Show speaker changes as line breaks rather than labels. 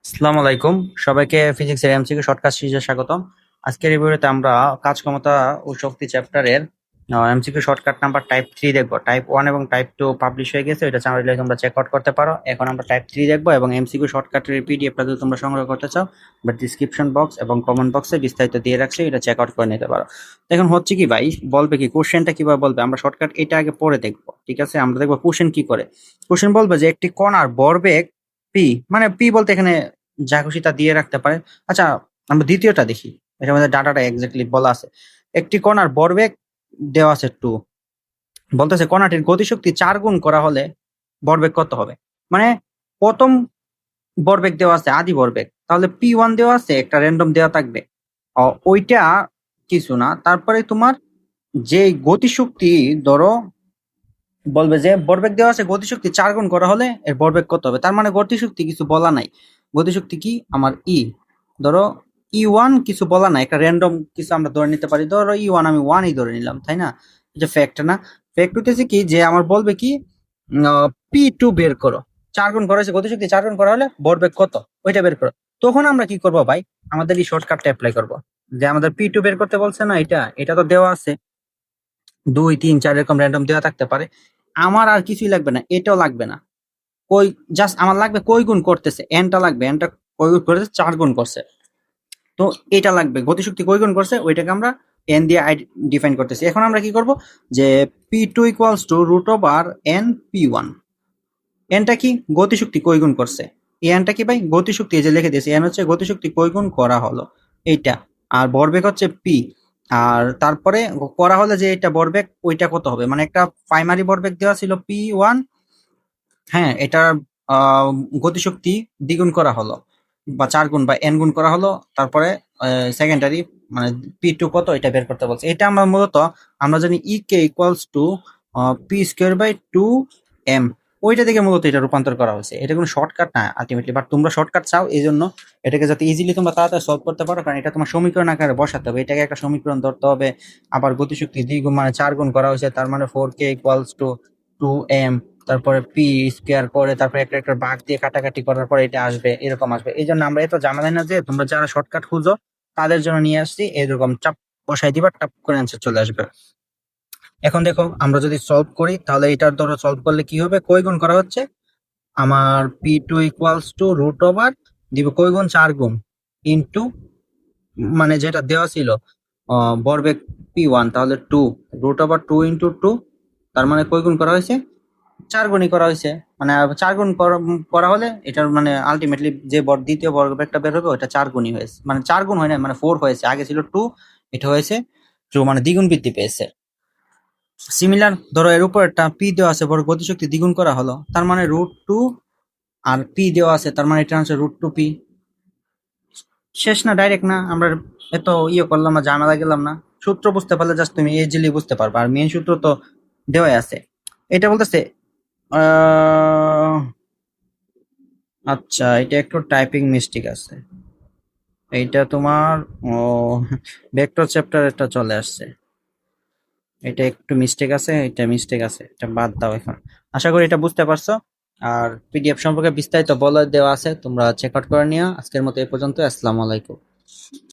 আসসালামু আলাইকুম। সবাইকে ফিজিক্সের এমসিকিউ শর্টকাট সিরিজে স্বাগতম। আজকের এই ভিডিওতে আমরা কাজ ক্ষমতা ও শক্তি চ্যাপ্টারের এমসিকিউ শর্টকাট নাম্বার টাইপ 3 দেখবো। টাইপ 1 এবং টাইপ 2 পাবলিশ হয়ে গেছে, এটা চাইলে তোমরা চেক আউট করতে পারো। এখন আমরা টাইপ 3 দেখবো এবং এমসিকিউ শর্টকাটের পিডিএফটা যদি তোমরা সংগ্রহ করতে চাও, বাট ডিসক্রিপশন বক্স এবং কমেন্ট বক্সে বিস্তারিত দিয়ে রাখছি, এটা চেক আউট করে নিতে পারো। এখন হচ্ছে কি ভাই, বলবে কি কোশ্চেনটা কিভাবে বলবে, আমরা শর্টকাট এটা আগে পরে দেখবো। ঠিক আছে, আমরা দেখবো কোশ্চেন কি করে। কোশ্চেন বলবে যে একটি কণার ভরবেগ পি, মানে পি বলতে এখানে যা খুশি তা দিয়ে রাখতে পারে। আচ্ছা, আমরা দ্বিতীয়টা দেখি, এটার মধ্যে ডাটাটা এক্স্যাক্টলি বলা আছে। একটি কণার ভরবেগ দেওয়া আছে 2, বলতেছে কণাটির গতিশক্তি 4 গুণ করা হলে ভরবেগ কত হবে। মানে প্রথম ভরবেগ দেওয়া আছে আদি ভরবেগ, তাহলে P1 দেওয়া আছে, একটা র্যান্ডম দেওয়া থাকবে। ওইটা কিছু না, তারপরে তোমার যে গতিশক্তি, ধরো বলবে যে ভরবেগ দেওয়া আছে, গতিশক্তি 4 গুণ করা হলে এর ভরবেগ কত হবে। তার মানে গতিশক্তি কিছু বলা নাই। গতিশক্তি কি আমার ধরো E1 কিছু বলা নাই, একটা র্যান্ডম কিছু আমরা ধরে নিতে পারি। ধরো E1 আমি 1ই ধরে নিলাম, তাই না? এটা ফ্যাক্ট না? ফ্যাক্ট হইতেছে কি যে আমার বলবে কি P2 বের করো। 4 গুণ করা হয়েছে, গতিশক্তি 4 গুণ করা হলে ভরবেগ কত, ওইটা বের করো। তখন আমরা কি করবো ভাই, আমাদের এই শর্টকাটটা অ্যাপ্লাই করবো। যে আমাদের P2 বের করতে বলছে না, এটা এটা তো দেওয়া আছে 2 3 4 এরকম র্যান্ডম দেওয়া থাকতে পারে। আমার আর কিছুই লাগবে না, এটাও লাগবে না। কই, জাস্ট আমার লাগবে কই গুণ করতেছে, এনটা লাগবে। এনটা কই গুণ করতেছে, 4 গুণ করছে। তো এটা লাগবে, গতিশক্তি কই গুণ করছে ওইটাকে আমরা এন দিয়ে ডিফাইন করতেছি। এখন আমরা কি করব, যে P2 equals to root over n P1। এনটা কি, গতিশক্তি কই গুণ করছে। এই এনটা কি ভাই, গতিশক্তি, এই যে লিখে দিয়েছি, এন হচ্ছে গতিশক্তি কই গুণ করা হলো এইটা। আর ভরবেগ হচ্ছে পি। আর তারপরে করা হলে যে এটা ভরবেগ, ওইটা কত হবে, মানে একটা প্রাইমারি ভরবেগ দেওয়া ছিল P1, হ্যাঁ, এটার আহ, গতিশক্তি দ্বিগুণ করা হলো বা 4 গুণ বা এন গুণ করা হলো। তারপরে সেকেন্ডারি মানে P2 কত, এটা বের করতে বলছে। এটা আমরা মূলত আমরা জানি E K equals to P square by 2m, ওইটা থেকে মূলত এটা রূপান্তর করা হয়েছে। এটা কোনো শর্টকাট না আলটিমেটলি, বাট তোমরা শর্টকাট চাও, এই জন্য এটাকে যাতে ইজিলি তোমরা তাড়াতাড়ি সলভ করতে পারো, কারণ এটা তোমার সমীকরণ আকারে বসাতে হবে। এটাকে একটা সমীকরণ ধরতে হবে। আবার গতিশক্তি দ্বিগুণ মানে 4 গুণ করা হয়েছে, তার মানে 4k ইকুয়ালস টু 2m। তারপরে পি স্কোয়ার করে, তারপরে একটা একটা ভাগ দিয়ে কাটাকাটি করার পরে এটা আসবে, এরকম আসবে। এই জন্য আমরা এত ঝামেলা না, যে তোমরা যারা শর্টকাট খুঁজো তাদের জন্য নিয়ে আসছি। এরকম চাপ বসাই দিবা, টাপ করে অ্যান্সার চলে আসবে। এখন দেখো, আমরা যদি সলভ করি তাহলে এটার ধরো সলভ করলে কি হবে, কই গুণ করা হচ্ছে আমার P2 equals to root over দিব কই গুণ 4 গুণ ইনটু, মানে যেটা দেওয়া ছিল ভরবেগ P1, তাহলে 2 রুট ওভার 2 ইনটু 2, তার মানে কই গুণ করা হয়েছে, 4 গুণই করা হয়েছে। মানে 4 গুণ করা হলে এটার মানে আলটিমেটলি যে দ্বিতীয় বর্গটা বের হবে ওটা 4 গুণই হয়েছে, মানে 4 গুণ হয় না, মানে 4 হয়েছে। আগে ছিল 2, এটা হয়েছে 2, মানে দ্বিগুণ বৃদ্ধি পেয়েছে। সিমিলার, ধরো এর উপর একটা পি দেওয়া আছে, বড় গতিশক্তি দ্বিগুণ করা হলো, তার মানে √2, আর পি দেওয়া আছে, তার মানে এটা হচ্ছে √2p। শেষ না, ডাইরেক্ট না, আমরা এত করলাম না, ঝামেলা গেলাম না। সূত্র বুঝতে পারলে জাস্ট তুমি ইজিলি বুঝতে পারবে, আর মেন সূত্র তো দেওয়াই আছে। এটা বলতেছে আচ্ছা, এটা একটু টাইপিং মিস্টেক আছে। এইটা তোমার ও ভেক্টর চ্যাপ্টার এটা চলে আসছে, এটা একটু মিস্টেক আছে, এটা মিস্টেক আছে, এটা বাদ দাও এখন। আশা করি এটা বুঝতে পারছো। আর পিডিএফ সম্পর্কে বিস্তারিত বলে দেওয়া আছে, তোমরা চেক আউট করে নিও। আজকের মতো এই পর্যন্ত। আসসালামু আলাইকুম।